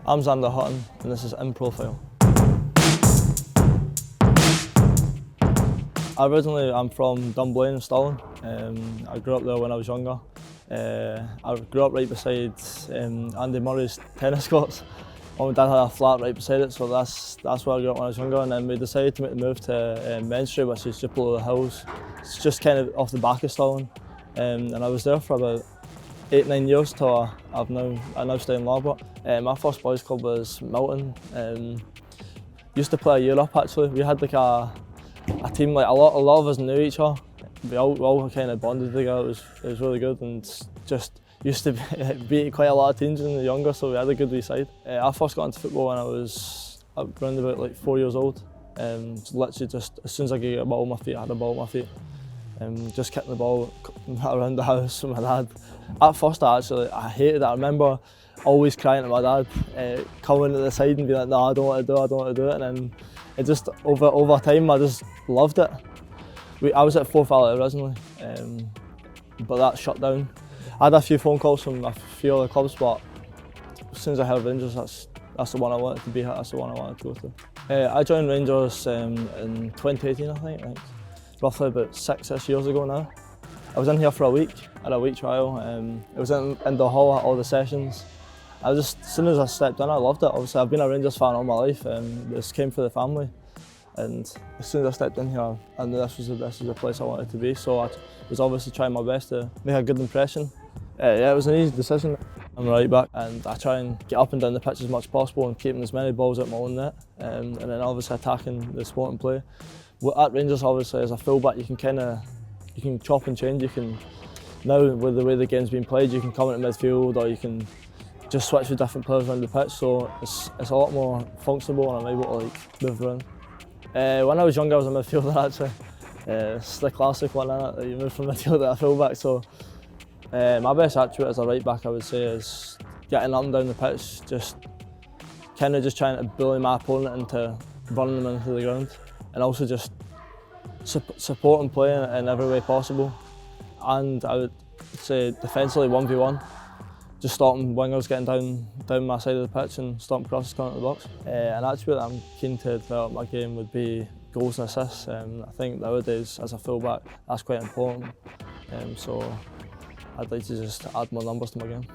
I'm Zander Hutton and this is In Profile. I'm from Dunblane in Stirling. I grew up there when I was younger. I grew up right beside Andy Murray's tennis courts. Mum and Dad had a flat right beside it, so that's where I grew up when I was younger. And then we decided to make the move to Menstrie, which is just below the hills. It's just kind of off the back of Stirling. And I was there for about 8-9 years till I now stay in Larbert. My first boys club was Milton. Used to play a year up actually. We had like a team, like a lot of us knew each other. We all kind of bonded together. It was really good, and just used to beat quite a lot of teams when we were younger, so we had a good wee side. I first got into football when I was around about like 4 years old. Literally just as soon as I could get a ball on my feet, I had a ball on my feet. Just kicking the ball around the house with my dad. At first I hated it. I remember always crying to my dad, coming to the side and being like, no, I don't want to do it. And then it just, over time, I just loved it. I was at Forth Valley originally, but that shut down. I had a few phone calls from a few other clubs, but as soon as I heard Rangers, that's the one I wanted to be at, that's the one I wanted to go to. I joined Rangers in 2018, I think, roughly about 6-ish years ago now. I was in here for a week, had a week trial. It was in the hall at all the sessions. As soon as I stepped in, I loved it. Obviously, I've been a Rangers fan all my life, and this came for the family. And as soon as I stepped in here, I knew this was the place I wanted to be. So I was obviously trying my best to make a good impression. Yeah, it was an easy decision. I'm a right back, and I try and get up and down the pitch as much as possible and keeping as many balls at my own net, and then obviously attacking the sport and play. At Rangers, obviously, as a fullback, you can chop and change. You can, now with the way the game's been played, you can come into midfield or you can just switch with different players around the pitch. So it's a lot more functional, and I'm able to move around. When I was younger, I was a midfielder actually. It's the classic one, isn't it? You move from midfield to a fullback. So my best attribute as a right back, I would say, is getting up and down the pitch, just trying to bully my opponent into running them into the ground, and also just support and play in every way possible. And I would say defensively 1v1, just stopping wingers getting down my side of the pitch and stomping across the corner of the box. An attribute that I'm keen to develop my game would be goals and assists. I think nowadays as a fullback that's quite important. So I'd like to just add more numbers to my game.